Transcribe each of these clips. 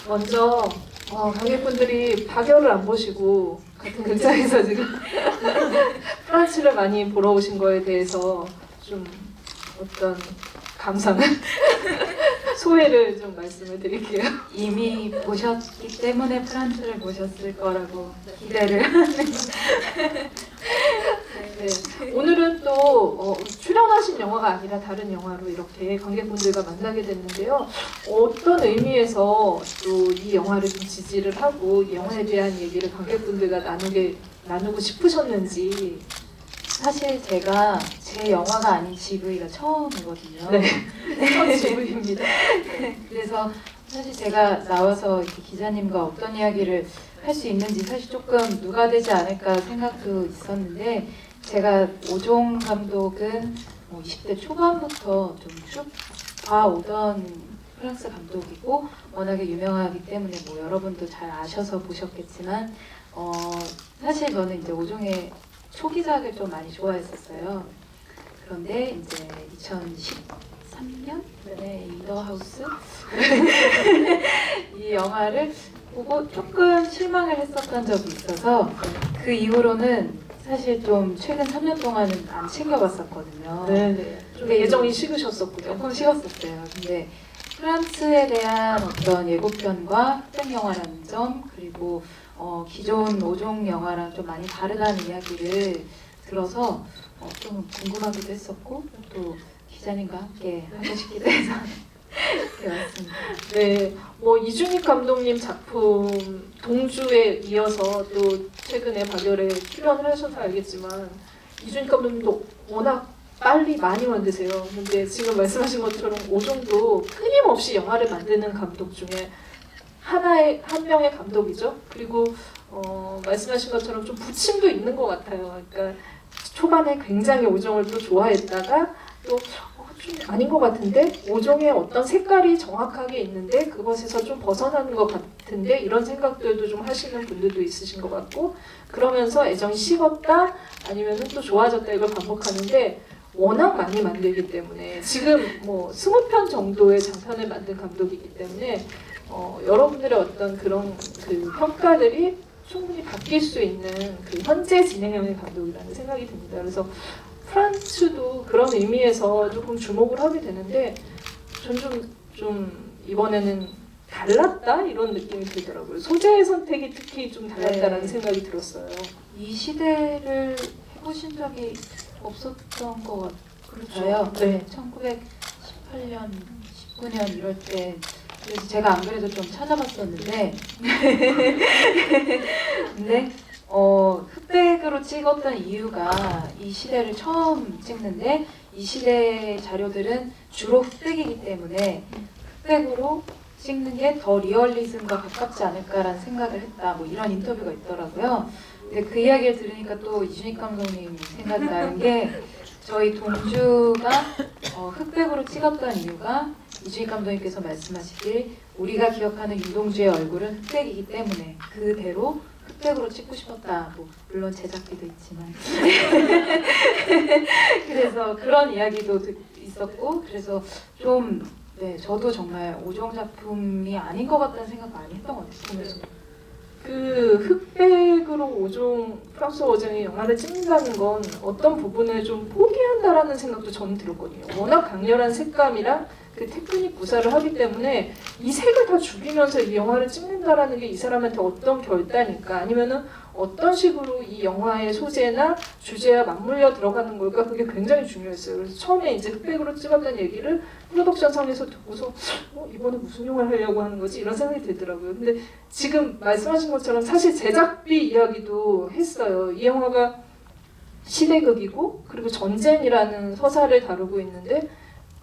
먼저 관객분들이 박열을 안 보시고 같은 극장에서 지금 프란츠를 많이 보러 오신 거에 대해서 좀 어떤 감상을 소회를 좀 말씀을 드릴게요. 이미 보셨기 때문에 프란츠를 보셨을 거라고 기대를 하는. 네. 오늘은 또 출연하신 영화가 아니라 다른 영화로 이렇게 관객분들과 만나게 됐는데요. 어떤 의미에서 또 이 영화를 좀 지지를 하고 이 영화에 대한 얘기를 관객분들과 나누고 싶으셨는지. 사실 제가 제 영화가 아닌 GV가 처음이거든요. 네, 첫 질문입니다. 그래서 사실 제가 나와서 이렇게 기자님과 어떤 이야기를 할 수 있는지 사실 조금 누가 되지 않을까 생각도 있었는데, 제가 오종 감독은 20대 초반부터 좀 쭉 봐오던 프랑스 감독이고 워낙에 유명하기 때문에 여러분도 잘 아셔서 보셨겠지만 사실 저는 이제 오종의 초기작을 좀 많이 좋아했었어요. 그런데 이제 2013년에 이더 하우스 이 영화를 보고 조금 실망을 했었던 적이 있어서 그 이후로는 사실 좀 최근 3년 동안은 안 챙겨봤었거든요. 네. 좀 예정이 식으셨었군요. 조금 식었었어요. 근데 프란츠에 대한 어떤 예고편과 흑백 영화라는 점, 그리고 기존 오종 영화랑 좀 많이 다르다는 이야기를 들어서 좀 궁금하기도 했었고, 또 기자님과 함께 하고 싶기도 해서 이렇게 왔습니다. 네, 이준익 감독님 작품 동주에 이어서 또 최근에 박열에 출연을 하셔서 알겠지만 이준익 감독님도 워낙 빨리 많이 만드세요. 근데 지금 말씀하신 것처럼 오종도 끊임없이 영화를 만드는 감독 중에 한 명의 감독이죠. 그리고 말씀하신 것처럼 좀 부침도 있는 것 같아요. 그러니까 초반에 굉장히 오종을 또 좋아했다가 또 좀 아닌 것 같은데 오종의 어떤 색깔이 정확하게 있는데 그것에서 좀 벗어나는 것 같은데 이런 생각들도 좀 하시는 분들도 있으신 것 같고, 그러면서 애정이 식었다 아니면 또 좋아졌다 이걸 반복하는데 워낙 많이 만들기 때문에 지금 20편 정도의 장편을 만든 감독이기 때문에 여러분들의 어떤 그런 그 평가들이 충분히 바뀔 수 있는 그 현재 진행형의 감독이라는 생각이 듭니다. 그래서 프란츠도 그런 의미에서 조금 주목을 하게 되는데 전 좀 이번에는 달랐다 이런 느낌이 들더라고요. 소재의 선택이 특히 좀 달랐다라는 네. 생각이 들었어요. 이 시대를 해보신 적이 없었던 것 같아요. 그렇죠. 네. 1918년, 19년 이럴 때. 그래서 제가 안 그래도 좀 찾아봤었는데 근데 흑백으로 찍었던 이유가 이 시대를 처음 찍는데 이 시대의 자료들은 주로 흑백이기 때문에 흑백으로 찍는 게 더 리얼리즘과 가깝지 않을까라는 생각을 했다. 이런 인터뷰가 있더라고요. 근데 그 이야기를 들으니까 또 이준익 감독님 생각이 나는 게, 저희 동주가 흑백으로 찍었던 이유가 이준익 감독님께서 말씀하시길 우리가 기억하는 윤동주의 얼굴은 흑백이기 때문에 그대로 흑백으로 찍고 싶었다. 물론 제작비도 있지만 그래서 그런 이야기도 있었고, 그래서 좀 저도 정말 오종 작품이 아닌 것 같다는 생각 많이 했던 것 같아요. 보면서. 그 흑백으로 프랑스 오종의 영화를 찍는다는 건 어떤 부분을 좀 포기한다라는 생각도 저는 들었거든요. 워낙 강렬한 색감이랑 그 테크닉 구사를 하기 때문에 이 색을 다 죽이면서 이 영화를 찍는다라는 게 이 사람한테 어떤 결단일까, 아니면은 어떤 식으로 이 영화의 소재나 주제와 맞물려 들어가는 걸까, 그게 굉장히 중요했어요. 그래서 처음에 이제 흑백으로 찍었던 얘기를 프로덕션상에서 듣고서 이번에 무슨 영화를 하려고 하는 거지 이런 생각이 들더라고요. 근데 지금 말씀하신 것처럼 사실 제작비 이야기도 했어요. 이 영화가 시대극이고 그리고 전쟁이라는 서사를 다루고 있는데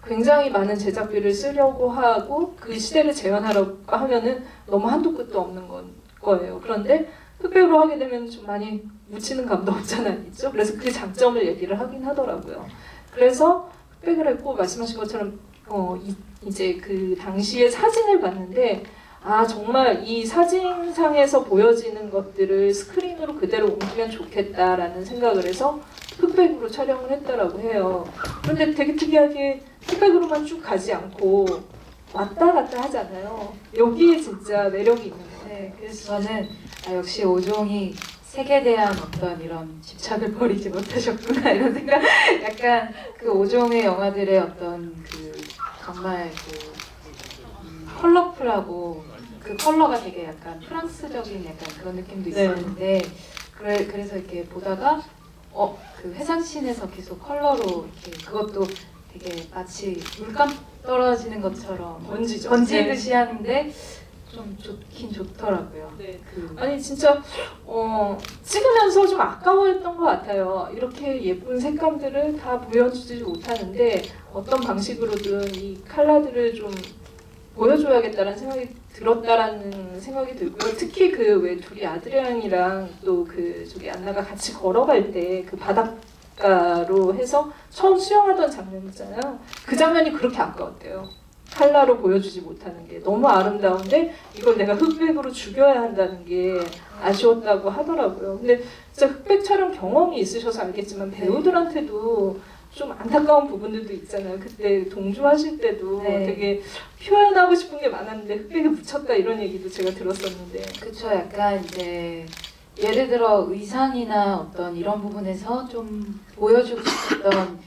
굉장히 많은 제작비를 쓰려고 하고 그 시대를 재현하려고 하면은 너무 한도 끝도 없는 거예요. 그런데 흑백으로 하게 되면 좀 많이 묻히는 감도 없잖아 있죠. 그래서 그 장점을 얘기를 하긴 하더라고요. 그래서 흑백을 했고, 말씀하신 것처럼 이제 그 당시의 사진을 봤는데 정말 이 사진상에서 보여지는 것들을 스크린으로 그대로 옮기면 좋겠다라는 생각을 해서 흑백으로 촬영을 했다라고 해요. 그런데 되게 특이하게 흑백으로만 쭉 가지 않고 왔다 갔다 하잖아요. 여기에 진짜 매력이 있는 것 같아요. 네, 그래서 저는 역시 오종이 색에 대한 어떤 이런 집착을 버리지 못하셨구나 이런 생각. 약간 그 오종의 영화들의 어떤 그 정말 그 컬러풀하고 그 컬러가 되게 약간 프랑스적인 약간 그런 느낌도 네. 있었는데 그래서 이렇게 보다가 그 회상씬에서 계속 컬러로 이렇게 그것도 되게 마치 물감 떨어지는 것처럼 번지죠. 번지듯이 하는데 좀 좋긴 좋더라고요. 네. 그 아니 진짜 찍으면서 좀 아까워했던 것 같아요. 이렇게 예쁜 색감들을 다 보여주지 못하는데 어떤 방식으로든 이 컬러들을 좀 보여줘야겠다는 생각이 들었다라는 생각이 들고요. 특히 그 왜 둘이 아드리앙이랑 또 그 저기 안나가 같이 걸어갈 때 그 바닷가로 해서 처음 수영하던 장면 있잖아요. 그 장면이 그렇게 아까웠대요. 칼라로 보여주지 못하는 게 너무 아름다운데 이걸 내가 흑백으로 죽여야 한다는 게 아쉬웠다고 하더라고요. 근데 진짜 흑백 촬영 경험이 있으셔서 알겠지만 배우들한테도 좀 안타까운 부분들도 있잖아요. 그때 동조하실 때도 네. 되게 표현하고 싶은 게 많았는데 흑백에 묻혔다 이런 얘기도 제가 들었었는데. 그쵸. 약간 이제 예를 들어 의상이나 어떤 이런 부분에서 좀 보여주고 싶었던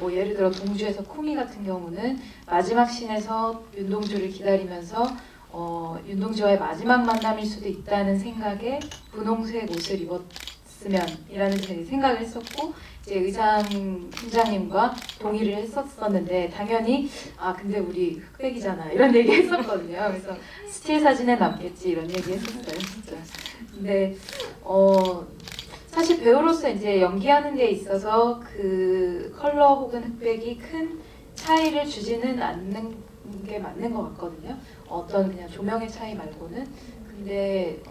뭐 예를 들어 동주에서 쿠미 같은 경우는 마지막 씬에서 윤동주를 기다리면서 윤동주와의 마지막 만남일 수도 있다는 생각에 분홍색 옷을 입었으면이라는 생각을 했었고 이제 의상 팀장님과 동의를 했었었는데 당연히 근데 우리 흑백이잖아 이런 얘기 했었거든요. 그래서 스틸 사진에 남겠지 이런 얘기 했었어요 진짜. 근데 사실 배우로서 이제 연기하는 데 있어서 그 컬러 혹은 흑백이 큰 차이를 주지는 않는 게 맞는 것 같거든요. 어떤 그냥 조명의 차이 말고는. 근데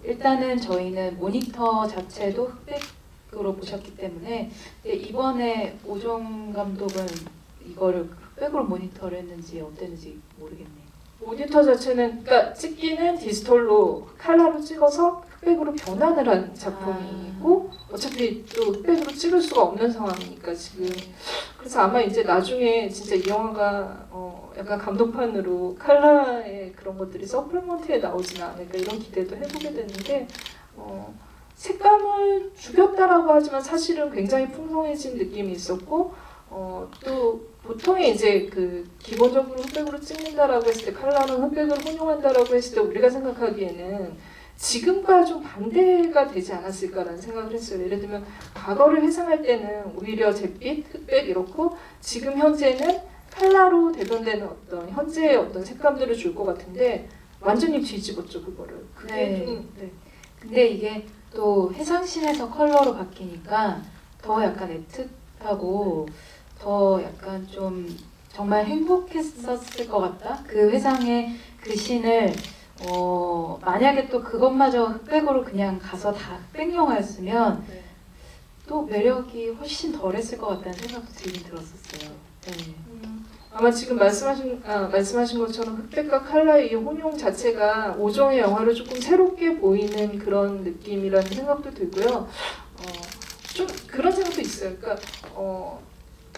일단은 저희는 모니터 자체도 흑백으로 보셨기 때문에 근데 이번에 오종 감독은 이거를 흑백으로 모니터를 했는지 어땠는지 모르겠네요. 모니터 자체는 그러니까 찍기는 디지털로 컬러로 찍어서 흑백으로 변환을 한 작품이고 어차피 또 흑백으로 찍을 수가 없는 상황이니까 지금 그래서 아마 이제 나중에 진짜 이 영화가 약간 감독판으로 컬러의 그런 것들이 서플먼트에 나오지는 않을까 이런 기대도 해보게 되는데 색감을 죽였다라고 하지만 사실은 굉장히 풍성해진 느낌이 있었고 또 보통의 이제 그 기본적으로 흑백으로 찍는다라고 했을 때 컬러는 흑백을 혼용한다라고 했을 때 우리가 생각하기에는 지금과 좀 반대가 되지 않았을까라는 생각을 했어요. 예를 들면 과거를 회상할 때는 오히려 잿빛, 흑백 이렇고 지금 현재는 컬러로 대변되는 어떤 현재의 어떤 색감들을 줄 것 같은데 완전히 뒤집었죠 그거를. 그게 네. 좀 네. 근데 이게 또 해상신에서 컬러로 바뀌니까 더 약간 애틋하고 더 약간 좀 정말 행복했었을 것 같다. 그 회상의 그 씬을 만약에 또 그것마저 흑백으로 그냥 가서 다 흑백 영화였으면 네. 또 매력이 훨씬 덜했을 것 같다는 생각도 들긴 들었었어요. 네. 아마 지금 말씀하신 것처럼 흑백과 컬러의 이 혼용 자체가 오종의 영화를 조금 새롭게 보이는 그런 느낌이라는 생각도 들고요. 좀 그런 생각도 있어요. 그러니까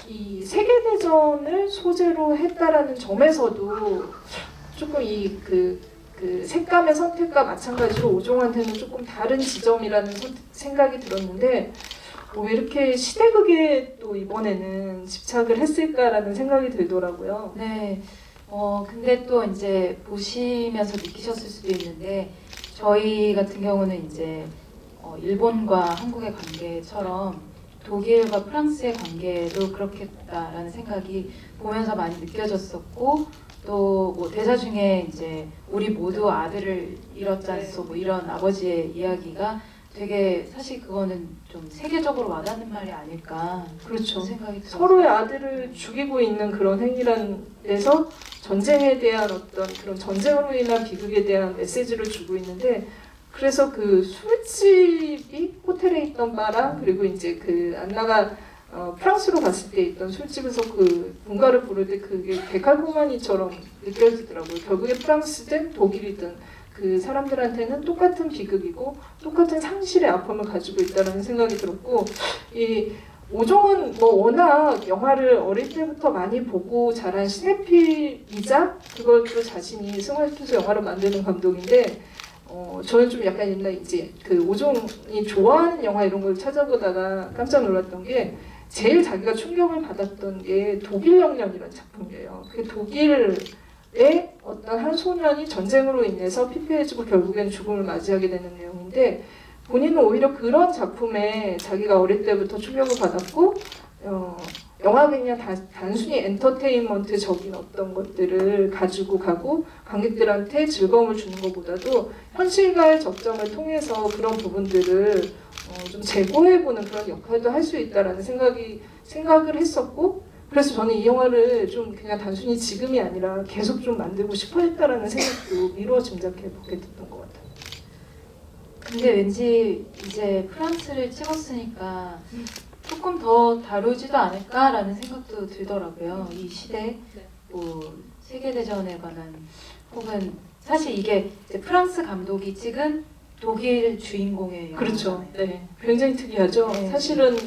이 세계대전을 소재로 했다라는 점에서도 조금 그 색감의 선택과 마찬가지로 오종한테는 조금 다른 지점이라는 생각이 들었는데 왜 이렇게 시대극에 또 이번에는 집착을 했을까라는 생각이 들더라고요. 네. 근데 또 이제 보시면서 느끼셨을 수도 있는데 저희 같은 경우는 이제 일본과 한국의 관계처럼 독일과 프랑스의 관계도 그렇겠다라는 생각이 보면서 많이 느껴졌었고 또 뭐 대사 중에 이제 우리 모두 아들을 잃었잖소 뭐 이런 아버지의 이야기가 되게 사실 그거는 좀 세계적으로 와닿는 말이 아닐까 그렇죠. 그런 생각이 들어요. 서로의 아들을 죽이고 있는 그런 행위란 데서 전쟁에 대한 어떤 그런 전쟁으로 인한 비극에 대한 메시지를 주고 있는데 그래서 그 술집이 호텔에 있던 바랑 그리고 이제 그 안나가 프랑스로 갔을 때 있던 술집에서 그 군가를 부를 때 그게 데칼코마니처럼 느껴지더라고요. 결국에 프랑스든 독일이든 그 사람들한테는 똑같은 비극이고 똑같은 상실의 아픔을 가지고 있다는 생각이 들었고 이 오종은 뭐 워낙 영화를 어릴 때부터 많이 보고 자란 시네필이자 그걸 또 자신이 승화시켜서 영화를 만드는 감독인데 저는 좀 약간 옛날 이제 그 오종이 좋아하는 영화 이런 걸 찾아보다가 깜짝 놀랐던 게 제일 자기가 충격을 받았던 게 독일 영년이라는 작품이에요. 그 독일의 어떤 한 소년이 전쟁으로 인해서 피폐해지고 결국엔 죽음을 맞이하게 되는 내용인데 본인은 오히려 그런 작품에 자기가 어릴 때부터 충격을 받았고 영화가 그냥 단순히 엔터테인먼트적인 어떤 것들을 가지고 가고 관객들한테 즐거움을 주는 것보다도 현실과의 접점을 통해서 그런 부분들을 좀 재고해보는 그런 역할도 할 수 있다라는 생각을 했었고 그래서 저는 이 영화를 좀 그냥 단순히 지금이 아니라 계속 좀 만들고 싶어 했다라는 생각도 미루어 짐작해 보게 됐던 것 같아요. 근데 왠지 이제 프랑스를 찍었으니까 조금 더 다루지도 않을까라는 생각도 들더라고요. 이 시대, 뭐 세계대전에 관한 혹은 사실 이게 이제 프랑스 감독이 찍은 독일 주인공의 그렇죠. 영화잖아요. 네, 굉장히 특이하죠. 네. 사실은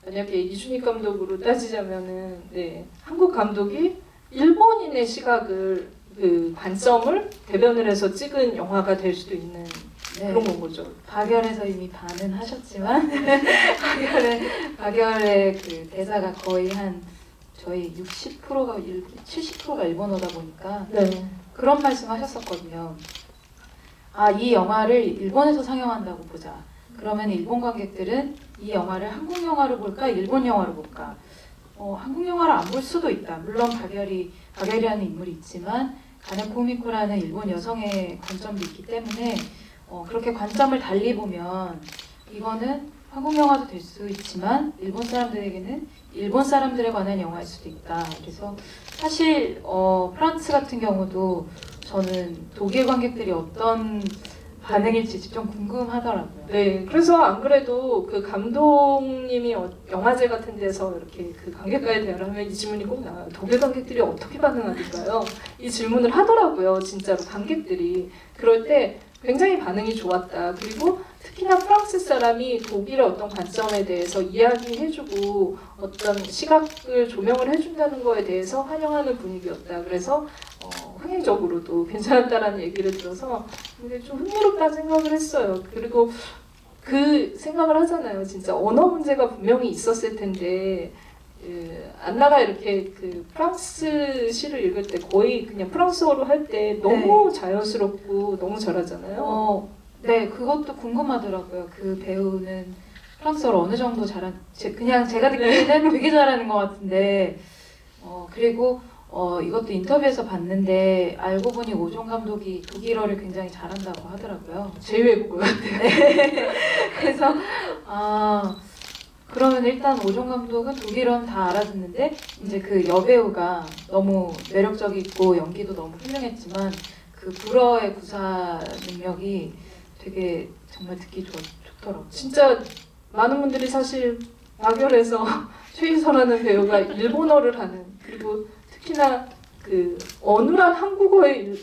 만약에 이준익 감독으로 따지자면은 한국 감독이 일본인의 시각을 관점을 대변을 해서 찍은 영화가 될 수도 있는 그런 건 거죠. 박열에서 이미 반은 하셨지만 박열의 그 대사가 거의 한 저희 60%가 70%가 일본어다 보니까 그런 말씀하셨었거든요. 이 영화를 일본에서 상영한다고 보자. 그러면 일본 관객들은 이 영화를 한국 영화로 볼까, 일본 영화로 볼까? 한국 영화를 안 볼 수도 있다. 물론 박열이라는 인물이 있지만 가네 코미코라는 일본 여성의 관점도 있기 때문에 그렇게 관점을 달리 보면 이거는 한국 영화도 될 수 있지만 일본 사람들에게는 일본 사람들에 관한 영화일 수도 있다. 그래서 사실 프랑스 같은 경우도 저는 독일 관객들이 어떤 반응일지 좀 궁금하더라고요. 네, 그래서 안 그래도 그 감독님이 영화제 같은 데서 이렇게 그 관객과의 대화를 하면 이 질문이 꼭 나와요. 독일 관객들이 어떻게 반응하실까요? 이 질문을 하더라고요. 진짜로 관객들이. 그럴 때 굉장히 반응이 좋았다. 그리고 특히나 프랑스 사람이 독일의 어떤 관점에 대해서 이야기해주고 어떤 시각을 조명을 해준다는 거에 대해서 환영하는 분위기였다. 그래서 흥행적으로도 괜찮았다라는 얘기를 들어서 근데 좀 흥미롭다는 생각을 했어요. 그리고 그 생각을 하잖아요. 진짜 언어 문제가 분명히 있었을 텐데 안나가 이렇게 그 프랑스 시를 읽을 때 거의 그냥 프랑스어로 할 때 너무 자연스럽고 너무 잘하잖아요. 네, 그것도 궁금하더라고요. 그 배우는 프랑스어를 어느 정도 그냥 제가 듣기에는 되게 잘하는 것 같은데 그리고 이것도 인터뷰에서 봤는데 알고 보니 오종 감독이 독일어를 굉장히 잘한다고 하더라고요. 제2외국어 같아요. 그래서 그러면 일단 오종 감독은 독일어는 다 알아듣는데 이제 그 여배우가 너무 매력적이고 연기도 너무 훌륭했지만 그 불어의 구사 능력이 되게 정말 듣기 좋더라고요. 진짜 많은 분들이 사실 박열에서 최희서라는 배우가 일본어를 하는 그리고 특히나 그 어눌한 한국어의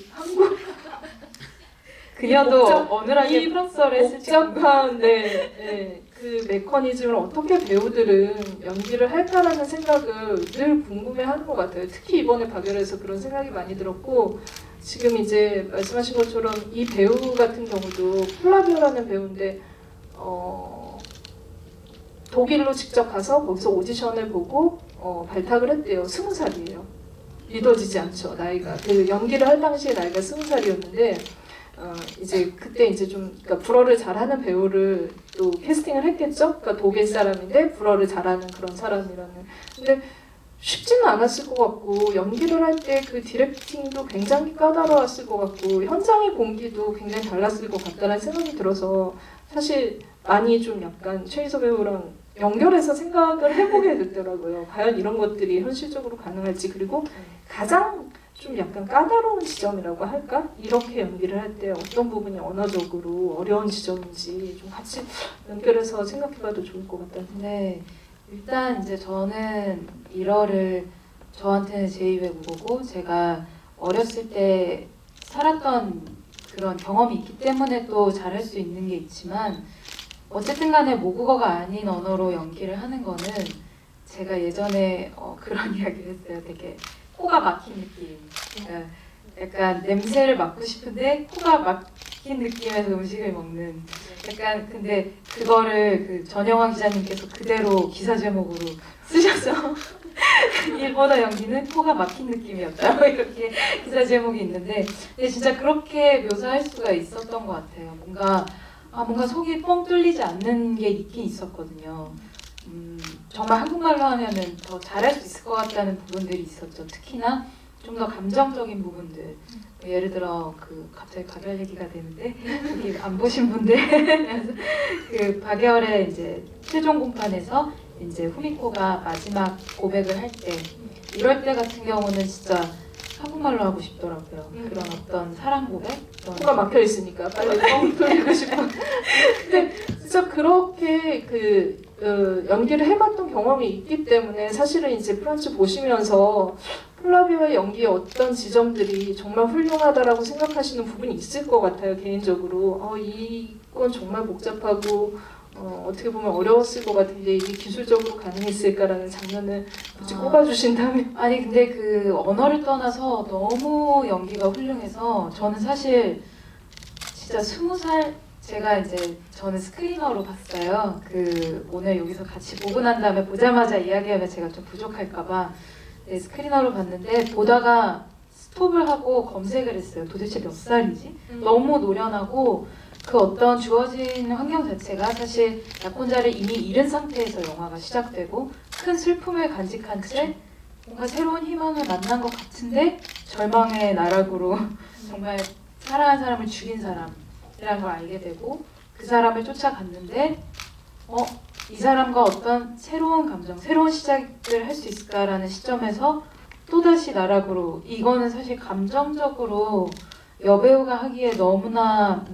그녀도 어눌하게 프랑스어를 했을지 복잡한 그 메커니즘을 어떻게 배우들은 연기를 할까라는 생각을 늘 궁금해하는 것 같아요. 특히 이번에 박열에서 그런 생각이 많이 들었고 지금 이제 말씀하신 것처럼 이 배우 같은 경우도 플라비오라는 배우인데 독일로 직접 가서 거기서 오디션을 보고 발탁을 했대요. 20살이에요. 믿어지지 않죠. 나이가 그 연기를 할 당시에 나이가 20살이었는데 이제 그때 이제 좀 그러니까 불어를 잘하는 배우를 또 캐스팅을 했겠죠. 그러니까 독일 사람인데 불어를 잘하는 그런 사람이라는. 근데 쉽지는 않았을 것 같고 연기를 할 때 그 디렉팅도 굉장히 까다로웠을 것 같고 현장의 공기도 굉장히 달랐을 것 같다는 생각이 들어서 사실 많이 좀 약간 최희서 배우랑 연결해서 생각을 해보게 됐더라고요. 과연 이런 것들이 현실적으로 가능할지 그리고 가장 좀 약간 까다로운 지점이라고 할까? 이렇게 연기를 할 때 어떤 부분이 언어적으로 어려운 지점인지 좀 같이 연결해서 생각해봐도 좋을 것 같다는 생각. 네, 일단 이제 저는 1월을 저한테는 제2외국어고 제가 어렸을 때 살았던 그런 경험이 있기 때문에 또 잘할 수 있는 게 있지만 어쨌든 간에 모국어가 아닌 언어로 연기를 하는 거는 제가 예전에 그런 이야기를 했어요. 되게 코가 막힌 느낌. 그러니까 약간 냄새를 맡고 싶은데 코가 막힌 느낌에서 음식을 먹는 약간 근데 그거를 그 전영환 기자님께서 그대로 기사 제목으로 쓰셔서 일본어 연기는 코가 막힌 느낌이었다 이렇게 기사 제목이 있는데 근데 진짜 그렇게 묘사할 수가 있었던 것 같아요. 뭔가 속이 뻥 뚫리지 않는 게 있긴 있었거든요. 정말 한국말로 하면은 더 잘할 수 있을 것 같다는 부분들이 있었죠. 특히나 좀 더 감정적인 부분들. 예를 들어 그 갑자기 박열 얘기가 되는데 여기 안 보신 분들 그 박열의 이제 최종 공판에서 이제 후미코가 마지막 고백을 할 때 이럴 때 같은 경우는 진짜 한국말로 하고 싶더라고요. 그런 어떤 사랑 고백? 코가 막혀 있으니까 빨리 뻥 뚫리고 싶어. 근데 진짜 그렇게 연기를 해봤던 경험이 있기 때문에 사실은 이제 프란츠 보시면서 플라비오의 연기의 어떤 지점들이 정말 훌륭하다라고 생각하시는 부분이 있을 것 같아요. 개인적으로 이건 정말 복잡하고 어떻게 보면 어려웠을 것 같은데 이게 기술적으로 가능했을까라는 장면을 굳이 꼽아주신다면 아니 근데 그 언어를 떠나서 너무 연기가 훌륭해서 저는 사실 진짜 20살 제가 이제 저는 스크리너로 봤어요. 그 오늘 여기서 같이 보고 난 다음에 보자마자 이야기하면 제가 좀 부족할까봐 네, 스크리너로 봤는데 보다가 스톱을 하고 검색을 했어요. 도대체 몇 살이지? 너무 노련하고 그 어떤 주어진 환경 자체가 사실 약혼자를 이미 잃은 상태에서 영화가 시작되고 큰 슬픔을 간직한 채 뭔가 새로운 희망을 만난 것 같은데 절망의 나락으로 정말 사랑한 사람을 죽인 사람이라는 걸 알게 되고 그 사람을 쫓아갔는데 이 사람과 어떤 새로운 감정, 새로운 시작을 할 수 있을까라는 시점에서 또다시 나락으로 이거는 사실 감정적으로 여배우가 하기에 너무나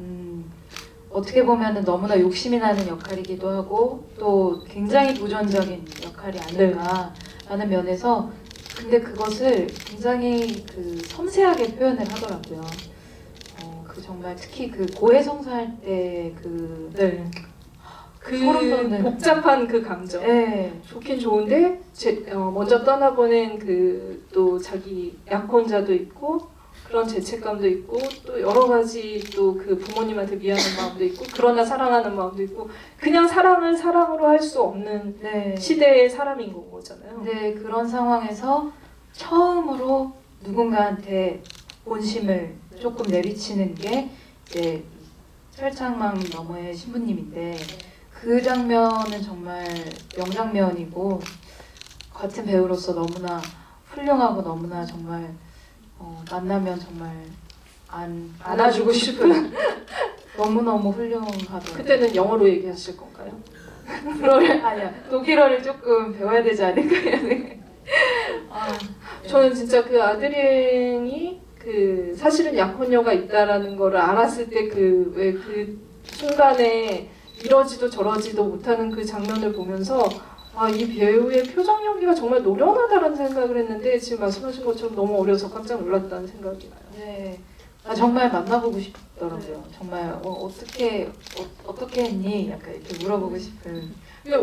어떻게 보면은 너무나 욕심이 나는 역할이기도 하고 또 굉장히 도전적인 역할이 아닌가라는 면에서 근데 그것을 굉장히 그 섬세하게 표현을 하더라고요. 그 정말 특히 그 고해성사할 때그 소름 돋는 복잡한 그 감정. 네. 좋긴 좋은데 먼저 떠나보낸 그 또 자기 약혼자도 있고 그런 죄책감도 있고 또 여러 가지 또 그 부모님한테 미안한 마음도 있고 그러나 사랑하는 마음도 있고 그냥 사랑을 사랑으로 할 수 없는 네. 시대의 사람인 거잖아요. 네, 그런 상황에서 처음으로 누군가한테 본심을 조금 내비치는 게 이제 철창망 너머의 신부님인데 그 장면은 정말 명장면이고 같은 배우로서 너무나 훌륭하고 너무나 정말 만나면 정말 안아주고 싶은 너무너무 훌륭하더라고요. 그때는 영어로 얘기하실 건가요? 아니야, 독일어를 조금 배워야 되지 않을까요? 저는 진짜 그 아드리엔이 그 사실은 약혼녀가 있다라는 거를 알았을 때 그 순간에 이러지도 저러지도 못하는 그 장면을 보면서 이 배우의 표정 연기가 정말 노련하다라는 생각을 했는데 지금 말씀하신 것처럼 너무 어려서 깜짝 놀랐다는 생각이 나요. 네, 정말 만나보고 싶더라고요. 정말 어떻게 했니? 약간 이렇게 물어보고 싶은.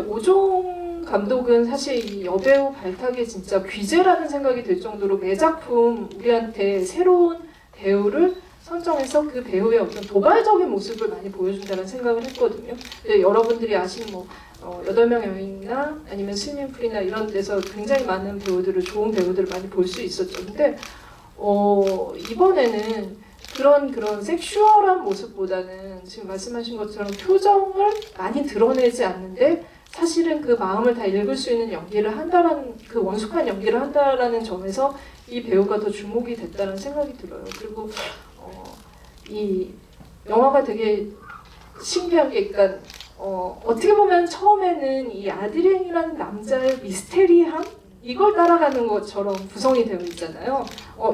오종 감독은 사실 이 여배우 발탁에 진짜 귀재라는 생각이 들 정도로 매 작품 우리한테 새로운 배우를 선정해서 그 배우의 어떤 도발적인 모습을 많이 보여준다는 생각을 했거든요. 여러분들이 아시는 8명 여인이나 아니면 스위밍풀이나 이런 데서 굉장히 많은 배우들을 좋은 배우들을 많이 볼 수 있었죠. 근데 이번에는 그런 섹슈얼한 모습보다는 지금 말씀하신 것처럼 표정을 많이 드러내지 않는데 사실은 그 마음을 다 읽을 수 있는 연기를 한다라는 그 원숙한 연기를 한다라는 점에서 이 배우가 더 주목이 됐다는 생각이 들어요. 그리고 이 영화가 되게 신기한 게 그러니까 어떻게 보면 처음에는 이 아드리엔이라는 남자의 미스테리함 이걸 따라가는 것처럼 구성이 되어 있잖아요.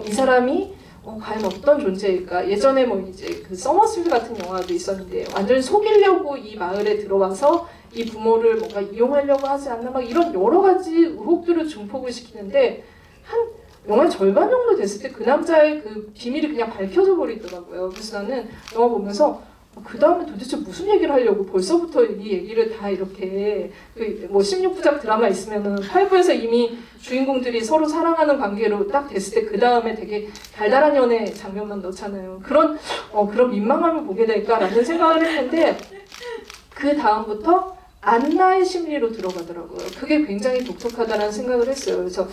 이 사람이 과연 어떤 존재일까? 예전에 이제 그 서머스빌 같은 영화도 있었는데 완전히 속이려고 이 마을에 들어와서 이 부모를 뭔가 이용하려고 하지 않나 막 이런 여러 가지 의혹들을 증폭을 시키는데 한 영화 절반 정도 됐을 때 그 남자의 그 비밀이 그냥 밝혀져 버리더라고요. 그래서 나는 영화 보면서 그 다음에 도대체 무슨 얘기를 하려고 벌써부터 이 얘기를 다 이렇게 뭐 16부작 드라마 있으면은 8부에서 이미 주인공들이 서로 사랑하는 관계로 딱 됐을 때 그 다음에 되게 달달한 연애 장면만 넣잖아요. 그런 민망함을 보게 될까라는 생각을 했는데 그 다음부터 안나의 심리로 들어가더라고요. 그게 굉장히 독특하다는 생각을 했어요. 그래서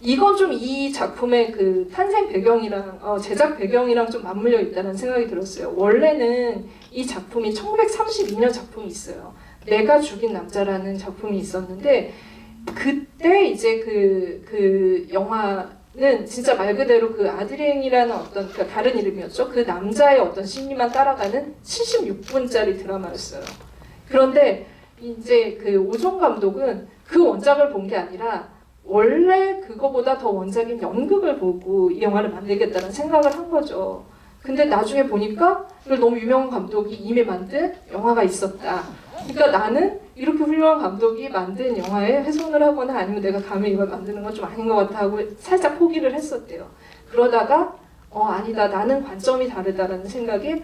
이건 좀 이 작품의 그 탄생 배경이랑 제작 배경이랑 좀 맞물려 있다는 생각이 들었어요. 원래는 이 작품이 1932년 작품이 있어요. 내가 죽인 남자라는 작품이 있었는데 그때 이제 그 영화는 진짜 말 그대로 그 아드리앵이라는 어떤 그러니까 다른 이름이었죠. 그 남자의 어떤 심리만 따라가는 76분짜리 드라마였어요. 그런데 이제 그 오종 감독은 그 원작을 본 게 아니라 원래 그거보다 더 원작인 연극을 보고 이 영화를 만들겠다는 생각을 한 거죠. 근데 나중에 보니까 너무 유명한 감독이 이미 만든 영화가 있었다. 그러니까 나는 이렇게 훌륭한 감독이 만든 영화에 훼손을 하거나 아니면 내가 감히 이걸 만드는 건 좀 아닌 것 같아 하고 살짝 포기를 했었대요. 그러다가 아니다. 나는 관점이 다르다라는 생각에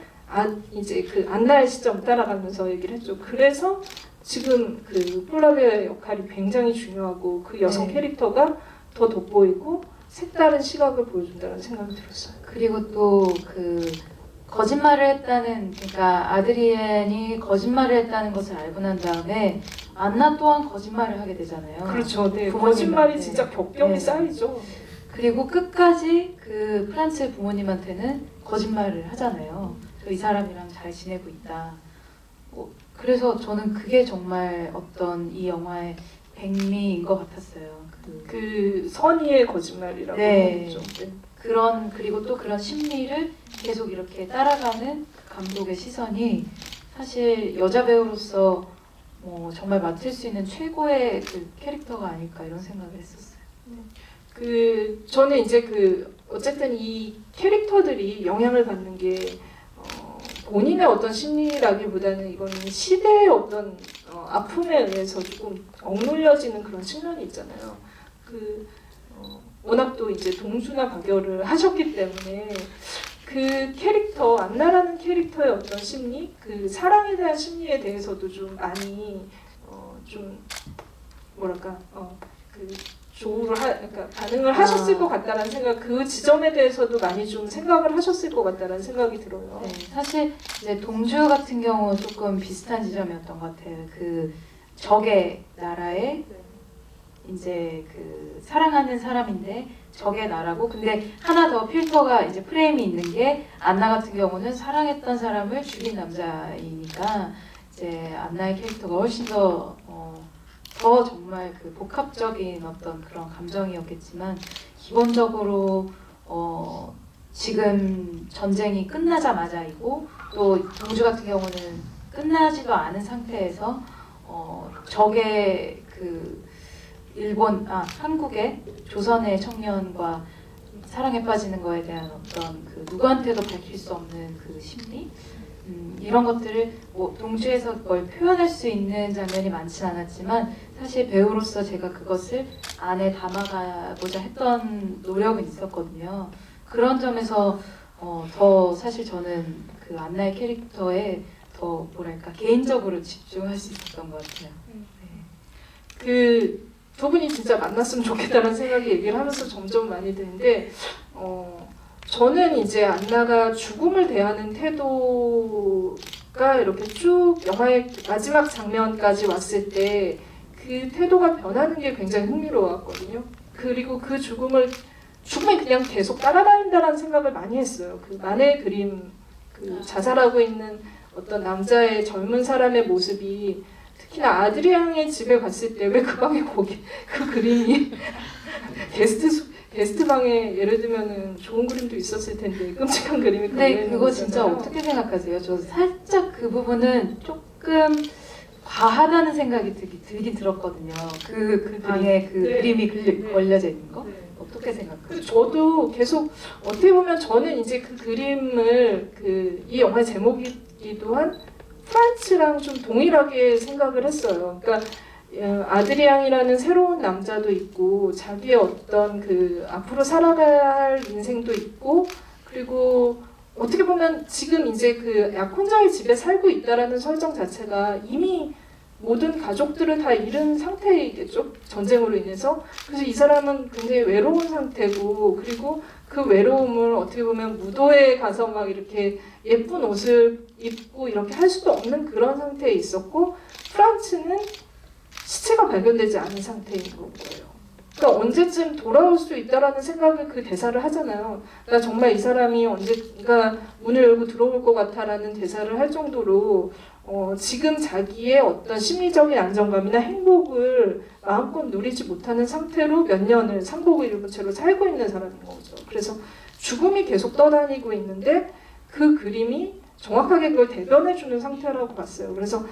이제 그 안나의 시점 따라가면서 얘기를 했죠. 그래서 지금 그 플라비아의 역할이 굉장히 중요하고 그 여성 네. 캐릭터가 더 돋보이고 색다른 시각을 보여준다는 생각이 들었어요. 그리고 또 그 거짓말을 했다는 그러니까 아드리엔이 거짓말을 했다는 것을 알고 난 다음에 안나 또한 거짓말을 하게 되잖아요. 그렇죠. 네. 부모님한테. 거짓말이 진짜 격경이 네. 쌓이죠. 그리고 끝까지 그 프란츠의 부모님한테는 거짓말을 하잖아요. 이 사람이랑 잘 지내고 있다. 그래서 저는 그게 정말 어떤 이 영화의 백미인 것 같았어요. 그 선의의 거짓말이라고 네. 했죠. 네. 그리고 또 그런 심리를 계속 이렇게 따라가는 그 감독의 시선이 사실 여자 배우로서 정말 맡을 수 있는 최고의 그 캐릭터가 아닐까 이런 생각을 했었어요. 저는 이제 어쨌든 이 캐릭터들이 영향을 받는 게 본인의 어떤 심리라기보다는 이건 시대의 어떤 아픔에 의해서 조금 억눌려지는 그런 측면이 있잖아요. 워낙 또 이제 동주나 박열을 하셨기 때문에 그 캐릭터 안나라는 캐릭터의 어떤 심리, 그 사랑에 대한 심리에 대해서도 좀 많이 좀 뭐랄까 그러니까 반응을 하셨을 것 같다라는 생각, 그 지점에 대해서도 많이 좀 생각을 하셨을 것 같다라는 생각이 들어요. 네, 사실 이제 동주 같은 경우 조금 비슷한 지점이었던 것 같아요. 그 적의 나라에 이제 그 사랑하는 사람인데 적의 나라고 근데 하나 더 필터가 이제 프레임이 있는 게 안나 같은 경우는 사랑했던 사람을 죽인 남자이니까 이제 안나의 캐릭터가 훨씬 더 정말 그 복합적인 어떤 그런 감정이었겠지만 기본적으로 지금 전쟁이 끝나자마자이고 또 동주 같은 경우는 끝나지도 않은 상태에서 적의 그 한국의 조선의 청년과 사랑에 빠지는 거에 대한 어떤 그 누구한테도 밝힐 수 없는 그 심리 이런 것들을 동주에서 그걸 표현할 수 있는 장면이 많진 않았지만 사실 배우로서 제가 그것을 안에 담아가고자 했던 노력은 있었거든요. 그런 점에서 더 사실 저는 그 안나의 캐릭터에 더 뭐랄까 개인적으로 집중할 수 있었던 것 같아요. 그 두 분이 진짜 만났으면 좋겠다는 생각이 얘기를 하면서 점점 많이 드는데 저는 이제 안나가 죽음을 대하는 태도가 이렇게 쭉 영화의 마지막 장면까지 왔을 때 그 태도가 변하는 게 굉장히 흥미로웠거든요. 그리고 그 죽음이 그냥 계속 따라다닌다라는 생각을 많이 했어요. 그 만의 그림, 그 자살하고 있는 어떤 남자의 젊은 사람의 모습이 특히나 아드리앙의 집에 갔을 때 왜 그 방에 그 그림이 게스트 방에 예를 들면은 좋은 그림도 있었을 텐데 끔찍한 그림이 근데 그거 진짜 어떻게 생각하세요? 저 살짝 그 부분은 조금 과하다는 생각이 들긴 들었거든요. 그 방에 그 네. 그림이 걸려져 있는 거? 네. 어떻게 생각하세요? 저도 계속 어떻게 보면 저는 이제 그 그림을 이 영화의 제목이기도 한 프란츠랑 좀 동일하게 생각을 했어요. 그러니까 아드리앙이라는 새로운 남자도 있고 자기의 어떤 그 앞으로 살아가야 할 인생도 있고 그리고 어떻게 보면 지금 이제 그 약혼자의 집에 살고 있다라는 설정 자체가 이미 모든 가족들을 다 잃은 상태이겠죠. 전쟁으로 인해서. 그래서 이 사람은 굉장히 외로운 상태고, 그리고 그 외로움을 어떻게 보면 무도에 가서 막 이렇게 예쁜 옷을 입고 이렇게 할 수도 없는 그런 상태에 있었고, 프란츠는 시체가 발견되지 않은 상태인 거예요. 그러니까 언제쯤 돌아올 수 있다라는 생각을 그 대사를 하잖아요. 그러니까 정말 이 사람이 언젠가 문을 열고 들어올 것 같아라는 대사를 할 정도로 지금 자기의 어떤 심리적인 안정감이나 행복을 마음껏 누리지 못하는 상태로 몇 년을 상복을 입은 채로 살고 있는 사람인 거죠. 그래서 죽음이 계속 떠다니고 있는데 그 그림이 정확하게 그걸 대변해주는 상태라고 봤어요. 그래서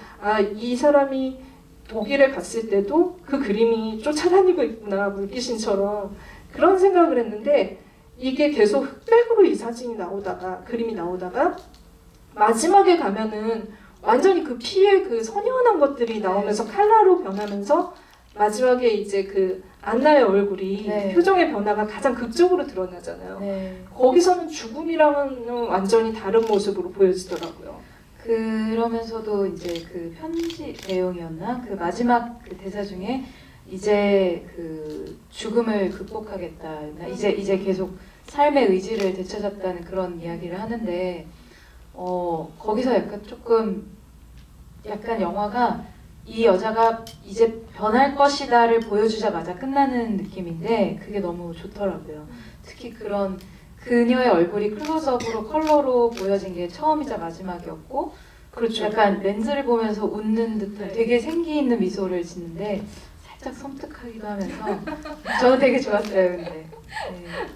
이 사람이 독일에 갔을 때도 그 그림이 쫓아다니고 있구나, 물귀신처럼 그런 생각을 했는데 이게 계속 흑백으로 이 사진이 나오다가 그림이 나오다가 마지막에 가면은 완전히 그 피의 그 선연한 것들이 나오면서 칼라로 변하면서 마지막에 이제 그 안나의 얼굴이 네. 표정의 변화가 가장 극적으로 드러나잖아요. 네. 거기서는 죽음이랑은 완전히 다른 모습으로 보여지더라고요. 그러면서도 이제 그 편지 내용이었나? 그 마지막 그 대사 중에 이제 그 죽음을 극복하겠다. 이제 계속 삶의 의지를 되찾았다는 그런 이야기를 하는데 거기서 약간 영화가 이 여자가 이제 변할 것이다를 보여주자마자 끝나는 느낌인데 그게 너무 좋더라고요. 특히 그런 그녀의 얼굴이 클로즈업으로 컬러로 보여진 게 처음이자 마지막이었고, 그렇죠. 약간 렌즈를 보면서 웃는 듯한 되게 생기 있는 미소를 짓는데 살짝 섬뜩하기도 하면서 저는 되게 좋았어요. 근데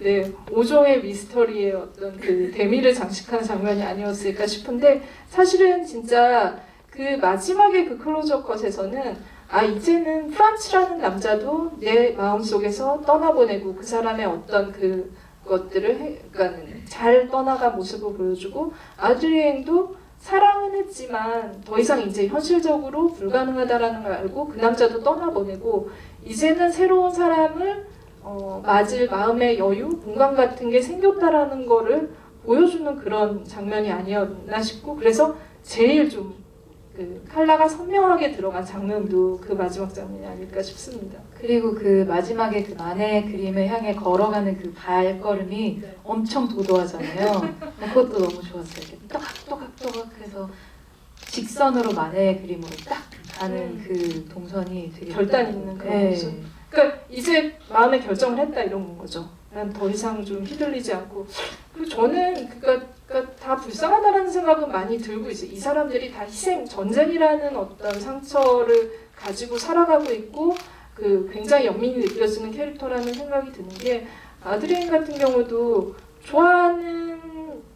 네, 오종의 미스터리의 어떤 그 대미를 장식한 장면이 아니었을까 싶은데 사실은 진짜 그 마지막에 그 클로즈업 컷에서는 이제는 프란츠라는 남자도 내 마음속에서 떠나보내고 그 사람의 어떤 그것들을 그러니까 잘 떠나간 모습을 보여주고 아드리앵도 사랑은 했지만 더 이상 이제 현실적으로 불가능하다라는 걸 알고 그 남자도 떠나보내고 이제는 새로운 사람을 맞을 마음의 여유, 공간 같은 게 생겼다라는 거를 보여주는 그런 장면이 아니었나 싶고 그래서 제일 좀 그 칼라가 선명하게 들어간 장면도 그 마지막 장면이 아닐까 싶습니다. 그리고 그 마지막에 그 만의 그림을 향해 걸어가는 그 발걸음이 네. 엄청 도도하잖아요. 그것도 너무 좋았어요. 이렇게 또각또각또각해서 직선으로 만의 그림으로 딱 가는 그 동선이 되게 결단 있는 그런 네. 모습. 그러니까 이제 마음의 결정을 했다 이런 거죠. 난 더 이상 좀 휘둘리지 않고. 그리고 저는 그러니까 다 불쌍하다라는 생각은 많이 들고 있어요. 이 사람들이 다 희생, 전쟁이라는 어떤 상처를 가지고 살아가고 있고 그 굉장히 연민이 느껴지는 캐릭터라는 생각이 드는 게 아드리엔 같은 경우도 좋아하는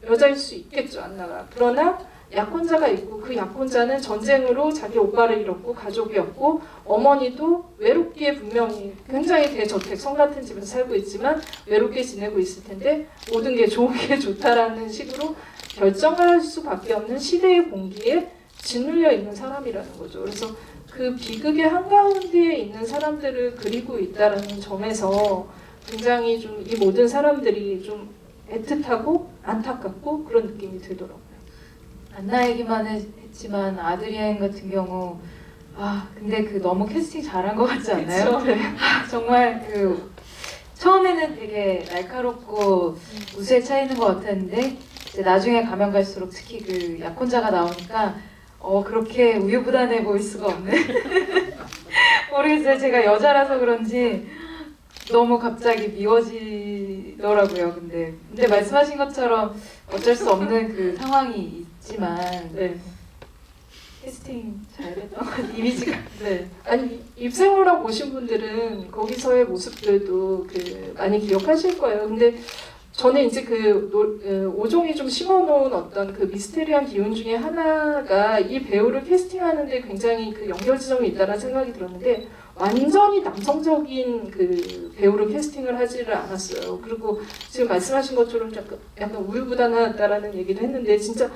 여자일 수 있겠죠, 안나가. 그러나 약혼자가 있고 그 약혼자는 전쟁으로 자기 오빠를 잃었고 가족이었고 어머니도 외롭게 분명히 굉장히 대저택 성 같은 집에서 살고 있지만 외롭게 지내고 있을 텐데 모든 게 좋은 게 좋다라는 식으로 결정할 수밖에 없는 시대의 공기에 짓눌려 있는 사람이라는 거죠. 그래서 그 비극의 한가운데에 있는 사람들을 그리고 있다라는 점에서 굉장히 좀 이 모든 사람들이 좀 애틋하고 안타깝고 그런 느낌이 들더라고요. 안나 얘기만 했지만 아드리엔 같은 경우 근데 그 너무 캐스팅 잘한 것 같지 않나요? 그쵸? 네. 정말 그 처음에는 되게 날카롭고 우수에 차이는 것 같았는데 이제 나중에 가면 갈수록 특히 그 약혼자가 나오니까 그렇게 우유부단해 보일 수가 없는 모르겠어요. 제가 여자라서 그런지 너무 갑자기 미워지더라고요. 근데 말씀하신 것처럼 어쩔 수 없는 그 상황이 있지만 네. 캐스팅 잘했던 것 같아요. 이미지가. 네. 아니 입생호라 보신 분들은 거기서의 모습들도 많이 기억하실 거예요. 근데 저는 이제 오종이 좀 심어놓은 어떤 그 미스테리한 기운 중에 하나가 이 배우를 캐스팅하는데 굉장히 그 연결지점이 있다는 생각이 들었는데 완전히 남성적인 그 배우를 캐스팅을 하지를 않았어요. 그리고 지금 말씀하신 것처럼 약간 우유부단하다라는 얘기도 했는데 진짜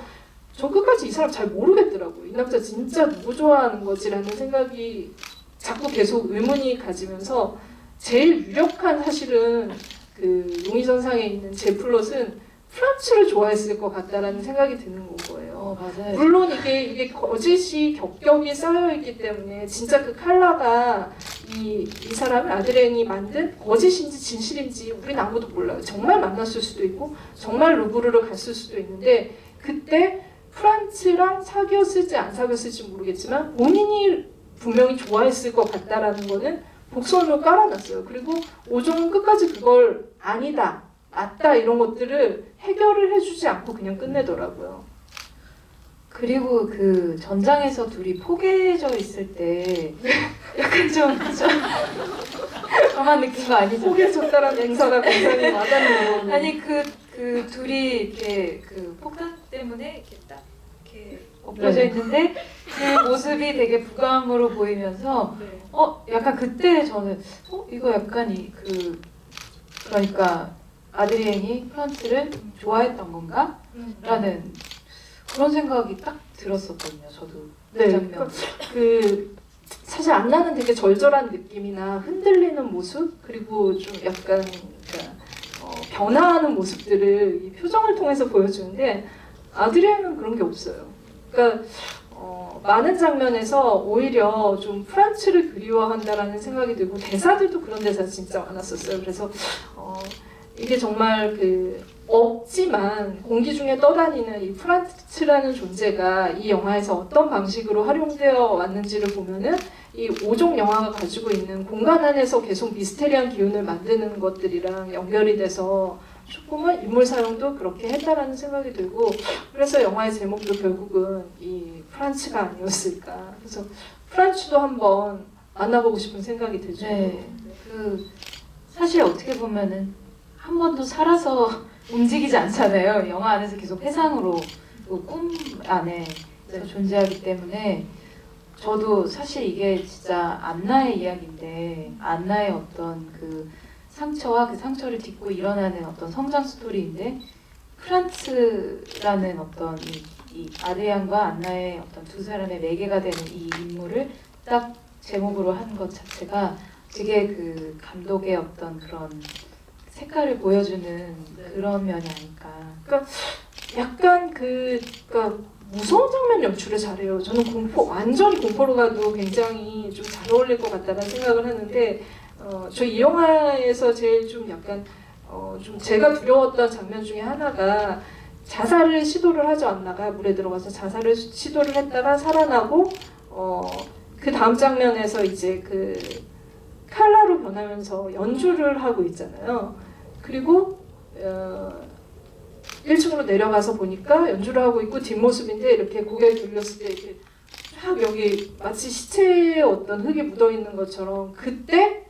저 끝까지 이 사람 잘 모르겠더라고요. 이 남자 진짜 누구 좋아하는 거지라는 생각이 자꾸 계속 의문이 가지면서 제일 유력한 사실은 그 용의선상에 있는 제 플롯은 프란츠를 좋아했을 것 같다라는 생각이 드는 거예요. 맞아요. 물론 이게 거짓이 겹겹이 쌓여있기 때문에 진짜 그 칼라가 이 사람의 아드레인이 만든 거짓인지 진실인지 우리는 아무도 몰라요. 정말 만났을 수도 있고 정말 루브르를 갔을 수도 있는데 그때 프란츠랑 사귀었을지 안 사귀었을지 모르겠지만 본인이 분명히 좋아했을 것 같다라는 거는 복선으로 깔아놨어요. 그리고 오종은 끝까지 그걸 아니다, 맞다 이런 것들을 해결을 해주지 않고 그냥 끝내더라고요. 그리고 그 전장에서 둘이 포개져 있을 때 약간 좀 저만 느낀 거 아니죠? 포개졌다라는 맹사가 굉장히 와닿네요. 아니 그 둘이 이렇게 그 폭탄 때문에 이렇게 딱 이렇게 엎어져 네. 있는데 그 모습이 되게 부감으로 보이면서 네. 약간 그때 저는 이거 약간 그러니까 아드리엔이 프란츠를 좋아했던 건가? 라는 그런 생각이 딱 들었었거든요. 저도 그 네, 장면. 사실 안나는 되게 절절한 느낌이나 흔들리는 모습 그리고 좀 약간 그러니까, 변화하는 모습들을 이 표정을 통해서 보여주는데 아드리안은 그런 게 없어요. 그러니까 많은 장면에서 오히려 좀 프란츠를 그리워한다라는 생각이 들고 대사들도 그런 대사 진짜 많았었어요. 그래서 이게 정말 없지만 공기 중에 떠다니는 이 프란츠라는 존재가 이 영화에서 어떤 방식으로 활용되어 왔는지를 보면은 이 오종 영화가 가지고 있는 공간 안에서 계속 미스테리한 기운을 만드는 것들이랑 연결이 돼서 조금은 인물 사용도 그렇게 했다라는 생각이 들고 그래서 영화의 제목도 결국은 이 프란츠가 아니었을까. 그래서 프란츠도 한번 만나보고 싶은 생각이 들죠. 네. 사실 어떻게 보면은 한 번도 살아서 움직이지 않잖아요. 영화 안에서 계속 회상으로 꿈 안에 존재하기 때문에 저도 사실 이게 진짜 안나의 이야기인데 안나의 어떤 그 상처와 그 상처를 딛고 일어나는 어떤 성장 스토리인데 프란츠라는 어떤 이 아드리안과 안나의 어떤 두 사람의 매개가 되는 이 인물을 딱 제목으로 한 것 자체가 되게 그 감독의 어떤 그런 색깔을 보여주는 그런 면이 아닐까. 약간 그러니까 무서운 장면 연출을 잘해요. 저는 완전히 공포로 가도 굉장히 좀 잘 어울릴 것 같다는 생각을 하는데 저 이 영화에서 제일 좀 약간 좀 제가 두려웠던 장면 중에 하나가 자살을 시도를 하죠. 안나가 물에 들어가서 자살을 시도를 했다가 살아나고 그 다음 장면에서 이제 그 칼라로 변하면서 연주를 하고 있잖아요. 그리고 1층으로 내려가서 보니까 연주를 하고 있고 뒷모습인데 이렇게 고개를 돌렸을 때 이렇게 쫙 여기 마치 시체에 어떤 흙이 묻어 있는 것처럼 그때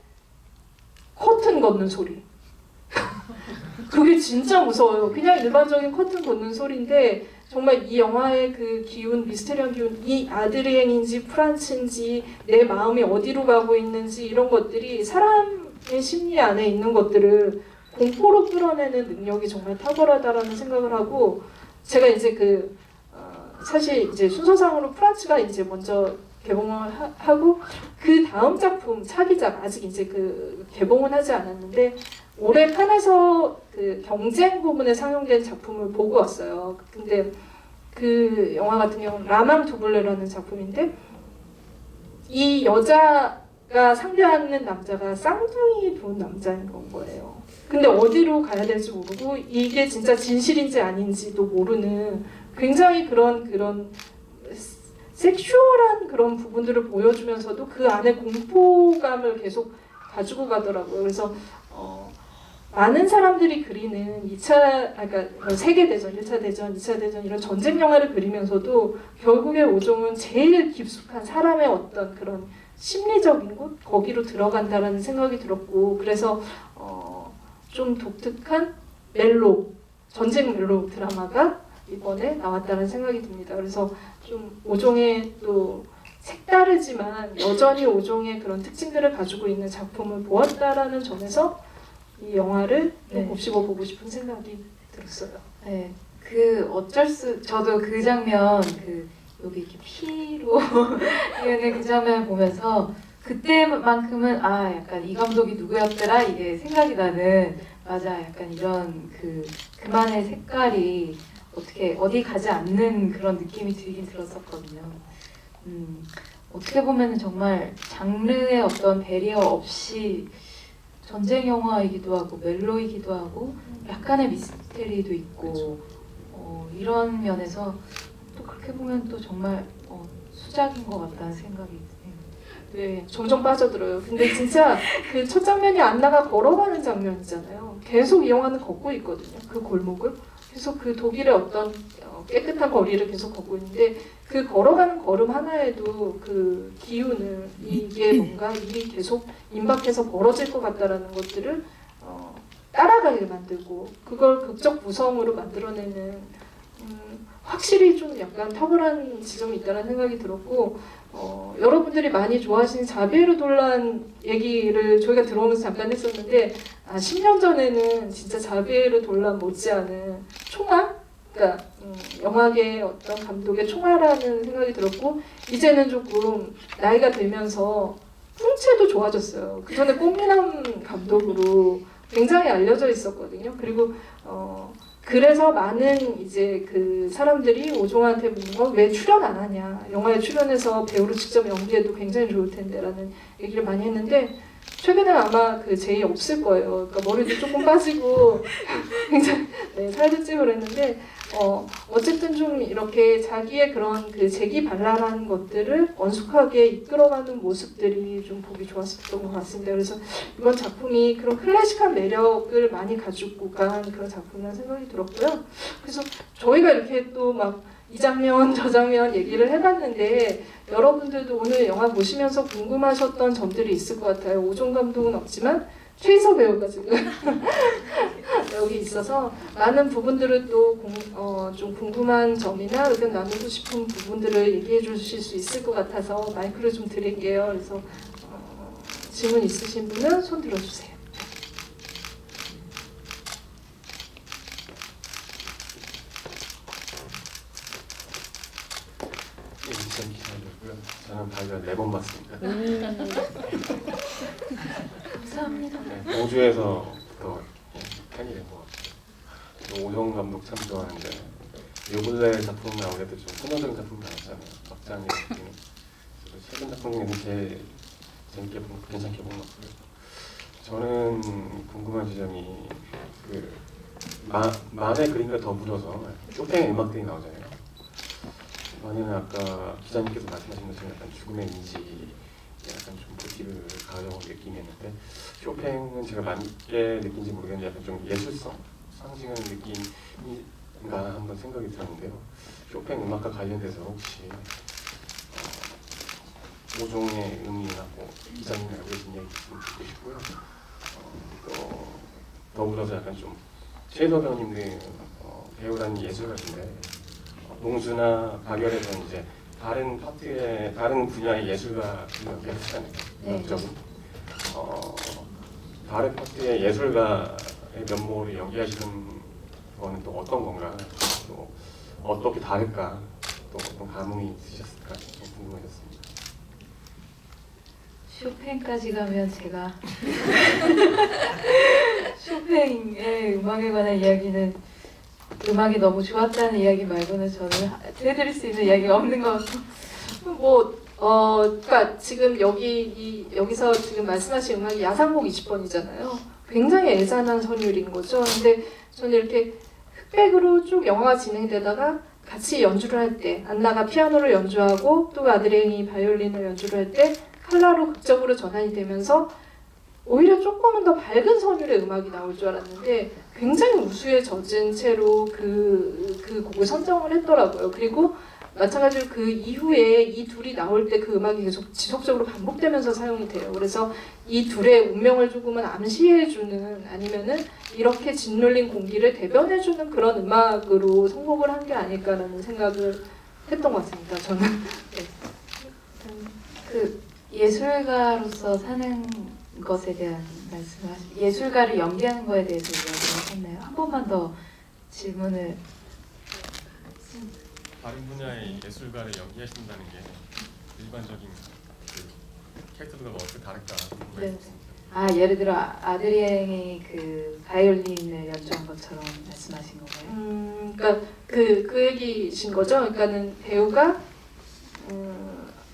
커튼 걷는 소리. 그게 진짜 무서워요. 그냥 일반적인 커튼 걷는 소리인데 정말 이 영화의 그 기운, 미스테리한 기운, 이 아드리엔인지 프란츠인지 내 마음이 어디로 가고 있는지 이런 것들이 사람의 심리 안에 있는 것들을 공포로 끌어내는 능력이 정말 탁월하다라는 생각을 하고 제가 이제 사실 이제 순서상으로 프란츠가 이제 먼저 개봉을 하고 그 다음 작품 차기작 아직 이제 개봉은 하지 않았는데 올해 칸에서 그 경쟁 부분에 상영된 작품을 보고 왔어요. 근데 그 영화 같은 경우는 라망 두블레라는 작품인데 이 여자가 상대하는 남자가 쌍둥이 둔 남자인 거예요. 근데 어디로 가야 될지 모르고 이게 진짜 진실인지 아닌지도 모르는 굉장히 그런 섹슈얼한 그런 부분들을 보여주면서도 그 안에 공포감을 계속 가지고 가더라고요. 그래서 많은 사람들이 그리는 그러니까 세계대전, 1차 대전, 2차 대전 이런 전쟁 영화를 그리면서도 결국에 오종은 제일 깊숙한 사람의 어떤 그런 심리적인 곳 거기로 들어간다라는 생각이 들었고 그래서 좀 독특한 전쟁 멜로 드라마가 이번에 나왔다는 생각이 듭니다. 그래서 좀 오종의 또 색다르지만 여전히 오종의 그런 특징들을 가지고 있는 작품을 보았다라는 점에서 이 영화를 곱씹어 보고 싶은 생각이 들었어요. 네, 저도 그 장면 여기 이렇게 피로 이는 그 장면 보면서 그때만큼은 약간 이 감독이 누구였더라 이게 생각이 나는 맞아, 약간 이런 그만의 색깔이 어떻게 어디 가지 않는 그런 느낌이 들긴 들었었거든요. 어떻게 보면 정말 장르의 어떤 배리어 없이 전쟁 영화이기도 하고 멜로이기도 하고 약간의 미스테리도 있고 이런 면에서 또 그렇게 보면 또 정말 수작인 것 같다는 생각이 드네요. 네, 점점 빠져들어요. 근데 진짜 그 첫 장면이 안나가 걸어가는 장면이잖아요. 계속 이 영화는 걷고 있거든요. 그 골목을. 계속 그 독일의 어떤 깨끗한 거리를 계속 걷고 있는데 그 걸어가는 걸음 하나에도 그 기운을 이게 뭔가 일이 계속 임박해서 벌어질 것 같다라는 것들을 따라가게 만들고 그걸 극적 구성으로 만들어내는 확실히 좀 약간 탁월한 지점이 있다는 생각이 들었고 여러분들이 많이 좋아하시는 자비에르 돌란 얘기를 저희가 들어오면서 잠깐 했었는데 10년 전에는 진짜 자비에르 돌란 못지않은 총알? 그러니까 영화계의 어떤 감독의 총알이라는 생각이 들었고 이제는 조금 나이가 들면서 풍채도 좋아졌어요. 그 전에 꽃미남 감독으로 굉장히 알려져 있었거든요. 그리고 그래서 많은 이제 그 사람들이 오종한테 묻는 건 왜 출연 안 하냐. 영화에 출연해서 배우로 직접 연기해도 굉장히 좋을 텐데라는 얘기를 많이 했는데 최근에 아마 그 제의 없을 거예요. 그러니까 머리도 조금 빠지고 굉장히 살도 찌고 그랬는데 어쨌든 좀 이렇게 자기의 그런 그 재기발랄한 것들을 원숙하게 이끌어가는 모습들이 좀 보기 좋았었던 것 같습니다. 그래서 이번 작품이 그런 클래식한 매력을 많이 가지고 간 그런 작품이라는 생각이 들었고요. 그래서 저희가 이렇게 또 막 이 장면 저 장면 얘기를 해봤는데 여러분들도 오늘 영화 보시면서 궁금하셨던 점들이 있을 것 같아요. 오종 감독은 없지만 최희서 배우가 지금 여기 있어서 많은 부분들을 또 좀 궁금한 점이나 의견 나누고 싶은 부분들을 얘기해 주실 수 있을 것 같아서 마이크를 좀 드릴게요. 그래서 질문 있으신 분은 손 들어주세요. 이전 기사였고요. 저는 발견 4번 봤습니다. 감사합니다. 네, 호주에서부터 팬이 된 것 같아요. 오종 감독 참 좋아하는데 요블레 작품은 아무래도 좀 소녀적인 작품이 나왔잖아요. 막장의 느낌. 최근 작품 중에서 제일 재밌게 본, 괜찮게 본 것 같고요. 저는 궁금한 지점이 그 만의 그림과 더불어서 쇼팽의 음악들이 나오잖아요. 만에는 아까 기자님께서 말씀하신 것처럼 약간 죽음의 인지 약간 좀 모티브를 가져온 느낌이었는데 쇼팽은 제가 맞게 느낀지 모르겠는데 약간 좀 예술성 상징하는 느낌인가 한번 생각이 들었는데요. 쇼팽 음악과 관련돼서 혹시 오종의 의미나 기자님이 알고 계신 이야기 좀 듣고 싶고요. 또 더불어서 약간 좀 최서 배우님들 배우라는 예술가신데 농수나 박열에서 이제 다른 파트의 다른 분야의 예술가를 연기하시잖아요. 음악적인 다른 파트의 예술가의 면모를 연기하시는 거는 또 어떤 건가, 또 어떻게 다를까, 또 어떤 감흥이 있으셨을까 좀 궁금해졌습니다. 쇼팽까지 가면 제가 쇼팽의 음악에 관한 이야기는 음악이 너무 좋았다는 이야기 말고는 저는 해드릴 수 있는 이야기가 없는 것 같고 그러니까 지금 여기서 지금 말씀하신 음악이 야상곡 20번이잖아요. 굉장히 애잔한 선율인 거죠. 근데 저는 이렇게 흑백으로 쭉 영화가 진행되다가 같이 연주를 할 때 안나가 피아노를 연주하고 또 아드레인이 바이올린을 연주를 할 때 칼라로 극적으로 전환이 되면서 오히려 조금은 더 밝은 선율의 음악이 나올 줄 알았는데 굉장히 우수에 젖은 채로 그 곡을 선정을 했더라고요. 그리고 마찬가지로 그 이후에 이 둘이 나올 때 그 음악이 계속 지속적으로 반복되면서 사용이 돼요. 그래서 이 둘의 운명을 조금은 암시해주는 아니면은 이렇게 짓눌린 공기를 대변해주는 그런 음악으로 선곡을 한 게 아닐까라는 생각을 했던 것 같습니다. 저는. 네. 그 예술가로서 사는 것에 대한 말씀을 하시고 예술가를 연기하는 거에 대해서 이야기를 하셨나요? 한 번만 더 질문을. 다른 분야의 예술가를 연기하신다는 게 일반적인 그 캐릭터들과 어떻게 다를까 네. 궁금했습니다. 예를 들어 아드리앵이 그 바이올린을 연주한 것처럼 말씀하신 건가요? 그러니까 그 얘기신 거죠. 그러니까는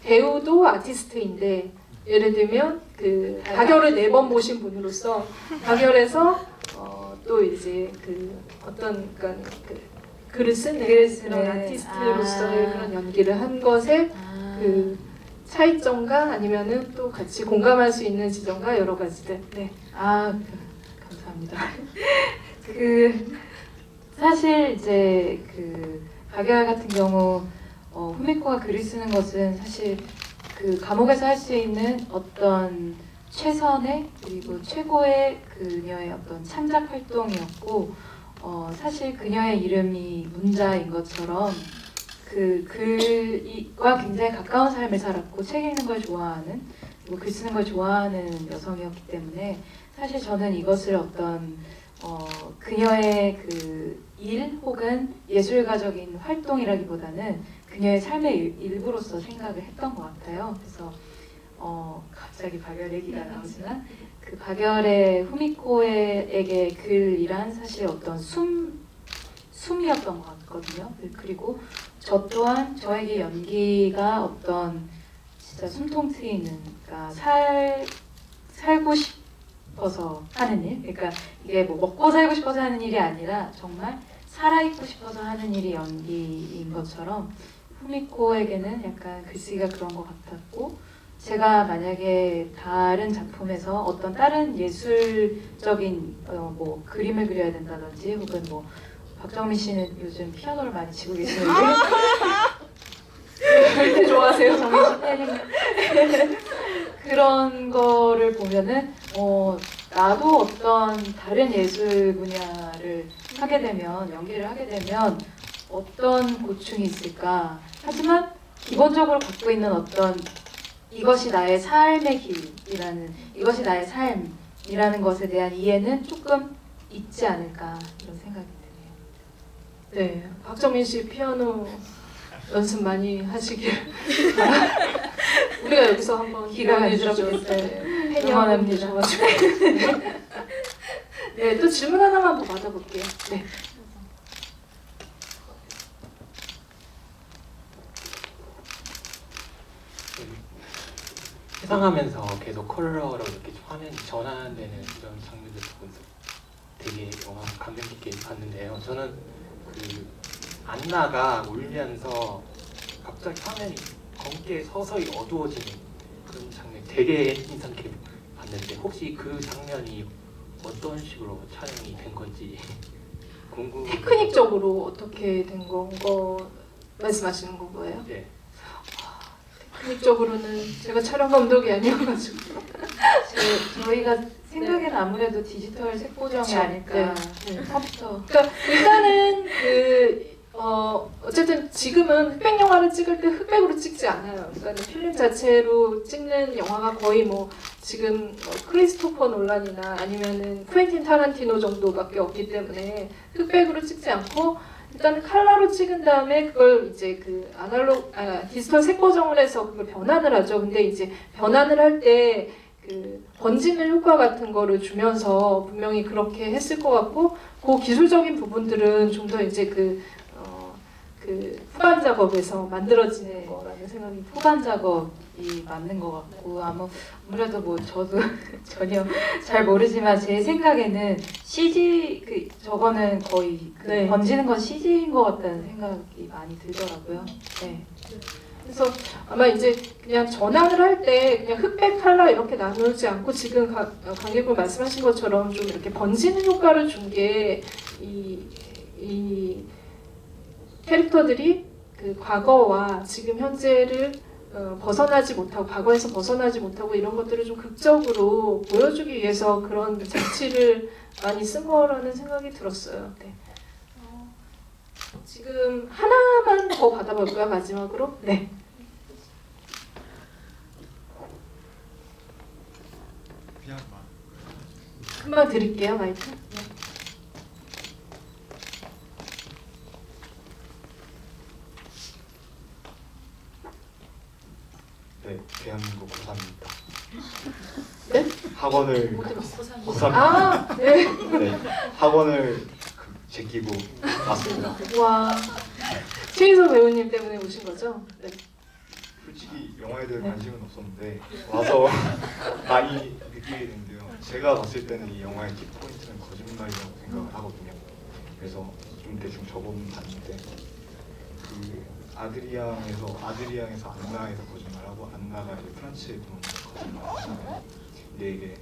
배우도 아티스트인데 예를 들면 그 가결을 4번 모신 분으로서 가결에서 또 이제 그 어떤 그러니까 그 글을 쓰는 그런 아티스트로서의 그런 연기를 한 것에 그 차이점과 아니면은 또 같이 공감할 수 있는 지점과 여러 가지들. 네. 감사합니다. 사실 이제 그 가게알 같은 경우 후미코가 글을 쓰는 것은 사실 그 감옥에서 할 수 있는 어떤 최선의 그리고 최고의 그녀의 어떤 창작 활동이었고 사실 그녀의 이름이 문자인 것처럼 그 글과 굉장히 가까운 삶을 살았고 책 읽는 걸 좋아하는 그리고 글 쓰는 걸 좋아하는 여성이었기 때문에 사실 저는 이것을 어떤 그녀의 그 일 혹은 예술가적인 활동이라기보다는 그녀의 삶의 일부로서 생각을 했던 것 같아요. 그래서 갑자기 박열 얘기가 나오지만 그 박열의 후미코에게 글이란 사실 어떤 숨이었던 것 같거든요. 그리고 저 또한 저에게 연기가 어떤 진짜 숨통 트이는, 그러니까 살고 싶어서 하는 일, 그러니까 이게 뭐 먹고 살고 싶어서 하는 일이 아니라 정말 살아있고 싶어서 하는 일이 연기인 것처럼 후미코에게는 약간 글쓰기가 그런 것 같았고, 제가 만약에 다른 작품에서 어떤 다른 예술적인 뭐 그림을 그려야 된다든지 혹은 뭐 박정민 씨는 요즘 피아노를 많이 치고 계시는데 그렇게 좋아하세요? 정민 씨 팬인 그런 거를 보면은 나도 어떤 다른 예술 분야를 하게 되면 연기를 하게 되면 어떤 고충이 있을까? 하지만 기본적으로 갖고 있는 어떤 이것이 나의 삶의 길이라는, 이것이 나의 삶이라는 것에 대한 이해는 조금 있지 않을까 이런 생각이 드네요. 네, 박정민 씨 피아노 연습 많이 하시길 우리가 여기서 한번 기가 기대해주죠. 간지럽겠어요. 팬이 응원합니다. 좋아가지고. 네, 또 질문 하나만 더 받아볼게요. 네. 회상하면서 계속 컬러로 이렇게 화면이 전환되는 이런 장면들 보면서 되게 영화 감명 깊게 봤는데요. 저는 그 안나가 울면서 갑자기 화면이 검게 서서히 어두워지는 그런 장면 되게 인상 깊게 봤는데 혹시 그 장면이 어떤 식으로 촬영이 된 건지 궁금해요. 테크닉적으로 어떻게 된 거 말씀하시는 거예요? 네. 테크닉적으로는 제가 촬영 감독이 아니어가지고 저희가 생각에는 아무래도 디지털 색보정이 그쵸. 아닐까. 네. 컴퓨터. 그러니까 일단은 어쨌든 지금은 흑백 영화를 찍을 때 흑백으로 찍지 않아요. 그러니까 필름 자체로 찍는 영화가 거의 뭐 지금 크리스토퍼 놀란이나 아니면은 쿠엔틴 타란티노 정도밖에 없기 때문에 흑백으로 찍지 않고 일단 컬러로 찍은 다음에 그걸 이제 그 디지털 색 보정을 해서 그걸 변환을 하죠. 근데 이제 변환을 할 때 그 번지는 효과 같은 거를 주면서 분명히 그렇게 했을 것 같고, 그 기술적인 부분들은 좀 더 이제 그 후반 작업에서 만들어지는 거라는 생각이 후반 작업이 맞는 것 같고, 아무래도 뭐 저도 전혀 잘 모르지만 제 생각에는 CG 저거는 거의 네. 번지는 건 CG인 것 같다는 생각이 많이 들더라고요. 네. 그래서 아마 이제 그냥 전환을 할 때 그냥 흑백 컬러 이렇게 나누지 않고 지금 관객분 말씀하신 것처럼 좀 이렇게 번지는 효과를 준 게 이 캐릭터들이 그 과거와 지금 현재를 벗어나지 못하고, 과거에서 벗어나지 못하고 이런 것들을 좀 극적으로 보여주기 위해서 그런 장치를 많이 쓴 거라는 생각이 들었어요. 네. 지금 하나만 더 받아볼까요, 마지막으로? 네. 금방 드릴게요, 마이크. 네. 네, 대한민국 고3입니다. 학원을 못 들었어. 고3 아, 네. 네, 학원을 제끼고 왔습니다. 와, 최희서 배우님 때문에 오신 거죠? 네. 솔직히 영화에 네. 대해 관심은 없었는데 와서 많이 느끼게 되는데요. 제가 봤을 때는 이 영화의 키포인트는 거짓말이라고 생각을 하거든요. 그래서 좀 대충 적어봤는데 그 아드리앙에서 안나에서 거짓말하고 안나가 이제 프란츠에 보는 거짓말하잖아요. 근데 이게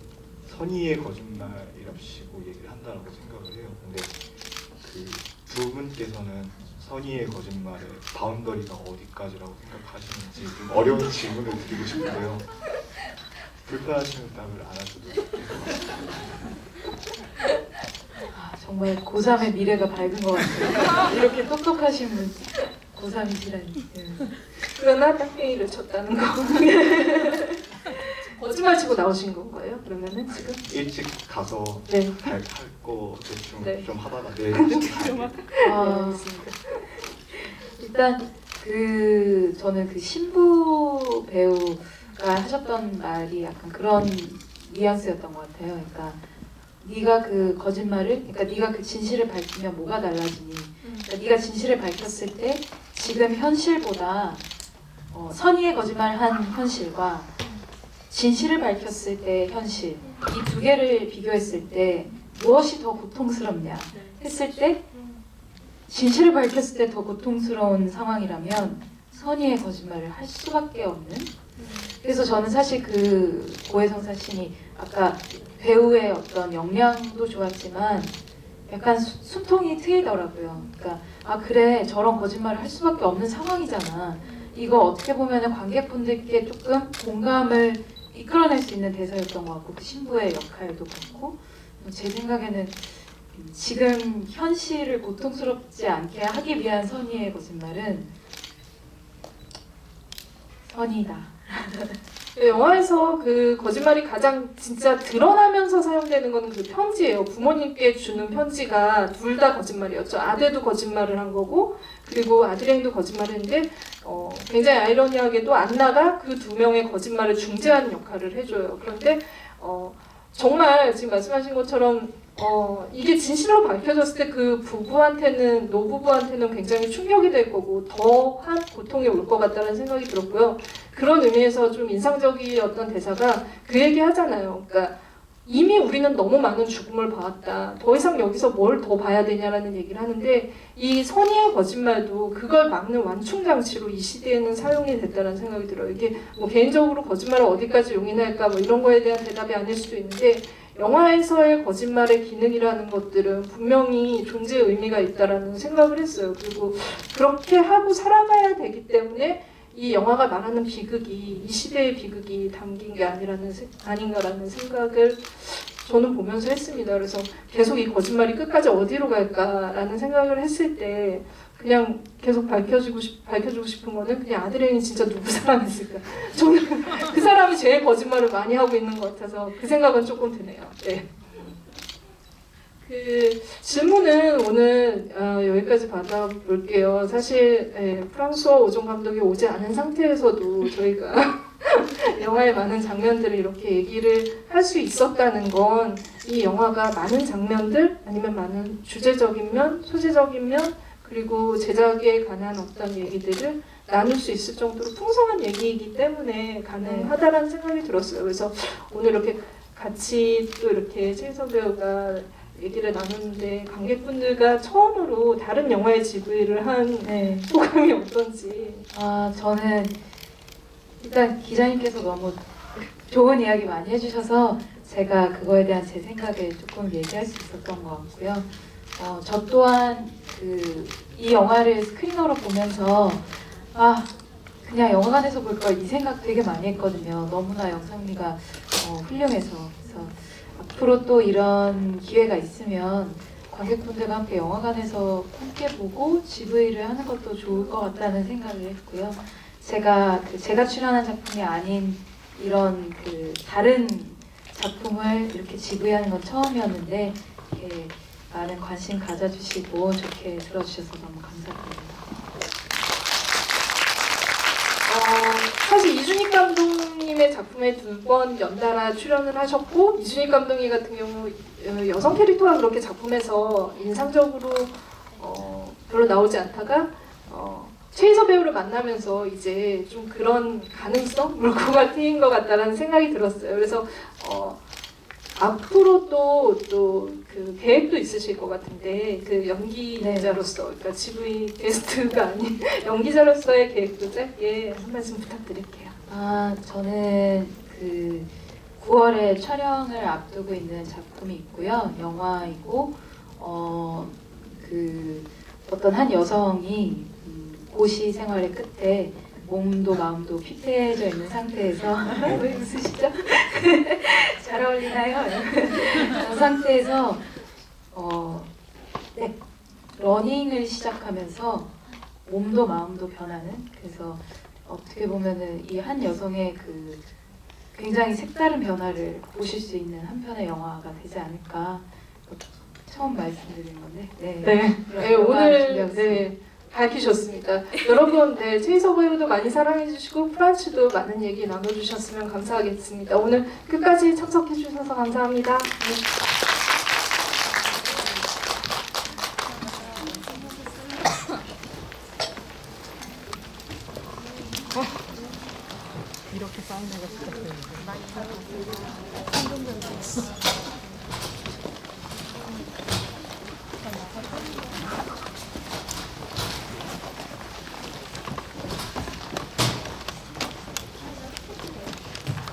선의의 거짓말이랍시고 얘기를 한다라고 생각을 해요. 근데 그 두 분께서는 선의의 거짓말의 바운더리가 어디까지라고 생각하시는지 좀 어려운 질문을 드리고 싶은데요. 불편하시면 답을 안 하셔도 될 것 같습니다. 아, 정말 고3의 미래가 밝은 것 같아요. 이렇게 똑똑하신 분 고3이시라니. 그러나 땡땡이를 쳤다는 거. 거짓말 치고 나오신 건가요? 그러면은 지금? 일찍 가서 네. 할 거 대충 네. 좀 하다가 내일 아, 일단 저는 그 신부 배우가 하셨던 말이 약간 그런 뉘앙스였던 것 같아요. 그러니까 네가 그 거짓말을, 그러니까 네가 그 진실을 밝히면 뭐가 달라지니? 그러니까 네가 진실을 밝혔을 때 지금 현실보다 선의의 거짓말한 현실과 진실을 밝혔을 때 현실, 이 두 개를 비교했을 때 무엇이 더 고통스럽냐 했을 때 진실을 밝혔을 때 더 고통스러운 상황이라면 선의의 거짓말을 할 수밖에 없는. 그래서 저는 사실 그 고혜성 사신이 아까 배우의 어떤 역량도 좋았지만 약간 숨통이 트이더라고요. 그러니까 아 그래 저런 거짓말을 할 수밖에 없는 상황이잖아. 이거 어떻게 보면 관객분들께 조금 공감을 이끌어낼 수 있는 대사였던 것 같고 그 신부의 역할도 그렇고 제 생각에는 지금 현실을 고통스럽지 않게 하기 위한 선의의 거짓말은 선이다. 네, 영화에서 그 거짓말이 가장 진짜 드러나면서 사용되는 거는 그 편지예요. 부모님께 주는 편지가 둘 다 거짓말이었죠. 아들도 거짓말을 한 거고 그리고 아드랭도 거짓말을 했는데 굉장히 아이러니하게도 안나가 그 두 명의 거짓말을 중재하는 역할을 해줘요. 그런데 정말 지금 말씀하신 것처럼 이게 진실로 밝혀졌을 때 그 부부한테는 노부부한테는 굉장히 충격이 될 거고 더한 고통이 올 것 같다는 생각이 들었고요. 그런 의미에서 좀 인상적이었던 대사가 그 얘기 하잖아요. 그러니까 이미 우리는 너무 많은 죽음을 봐왔다. 더 이상 여기서 뭘 더 봐야 되냐라는 얘기를 하는데 이 선의의 거짓말도 그걸 막는 완충장치로 이 시대에는 사용이 됐다는 생각이 들어요. 이게 뭐 개인적으로 거짓말을 어디까지 용인할까 뭐 이런 거에 대한 대답이 아닐 수도 있는데 영화에서의 거짓말의 기능이라는 것들은 분명히 존재의 의미가 있다라는 생각을 했어요. 그리고 그렇게 하고 살아가야 되기 때문에 이 영화가 말하는 비극이 이 시대의 비극이 담긴 게 아닌가라는 생각을 저는 보면서 했습니다. 그래서 계속 이 거짓말이 끝까지 어디로 갈까라는 생각을 했을 때 그냥 계속 밝혀주고 싶은 거는 그냥 아드레인이 진짜 누구 사람이었을까? 저는 그 사람이 제일 거짓말을 많이 하고 있는 것 같아서 그 생각은 조금 드네요. 네. 그 질문은 오늘 여기까지 받아볼게요. 사실 프랑스어 오종 감독이 오지 않은 상태에서도 저희가 영화의 많은 장면들을 이렇게 얘기를 할 수 있었다는 건 이 영화가 많은 장면들 아니면 많은 주제적인 면, 소재적인 면 그리고 제작에 관한 어떤 얘기들을 나눌 수 있을 정도로 풍성한 얘기이기 때문에 가능하다라는 생각이 들었어요. 그래서 오늘 이렇게 같이 또 이렇게 최희서 배우가 얘기를 나누는데 관객분들과 처음으로 다른 영화의 GV를 한 소감이 어떤지. 저는 일단 기자님께서 너무 좋은 이야기 많이 해주셔서 제가 그거에 대한 제 생각을 조금 얘기할 수 있었던 것 같고요. 저 또한 이 영화를 스크리너로 보면서 그냥 영화관에서 볼 걸 이 생각 되게 많이 했거든요. 너무나 영상미가 훌륭해서. 그래서 앞으로 또 이런 기회가 있으면 관객분들과 함께 영화관에서 함께 보고 GV를 하는 것도 좋을 것 같다는 생각을 했고요. 제가 출연한 작품이 아닌 이런 다른 작품을 이렇게 GV하는 건 처음이었는데 이렇게 많은 관심 가져주시고 좋게 들어주셔서 너무 감사드립니다. 사실 이준익 감독님의 작품에 2번 연달아 출연을 하셨고 이준익 감독님 같은 경우 여성 캐릭터가 그렇게 작품에서 인상적으로 별로 나오지 않다가 최희서 배우를 만나면서 이제 좀 그런 가능성 물꼬가 트인 것 같다라는 생각이 들었어요. 그래서 앞으로 또 그 계획도 있으실 것 같은데 그 연기자로서 그러니까 GV 게스트가 아닌 연기자로서의 계획도 짧게 한 말씀 부탁드릴게요. 저는 그 9월에 촬영을 앞두고 있는 작품이 있고요. 영화이고 그 어떤 한 여성이 고시 생활의 끝에 몸도 마음도 피폐해져 있는 상태에서 왜 웃으시죠? 잘 어울리나요? 그 상태에서 러닝을 시작하면서 몸도 마음도 변하는 그래서 어떻게 보면은 이 한 여성의 그 굉장히 색다른 변화를 보실 수 있는 한 편의 영화가 되지 않을까 처음 말씀드린 건데 네, 오늘 밝히셨습니다. 여러분, 최희서 배우도 많이 사랑해주시고 프란츠도 많은 얘기 나눠주셨으면 감사하겠습니다. 오늘 끝까지 참석해주셔서 감사합니다. 이렇게 사인해가 시작되는데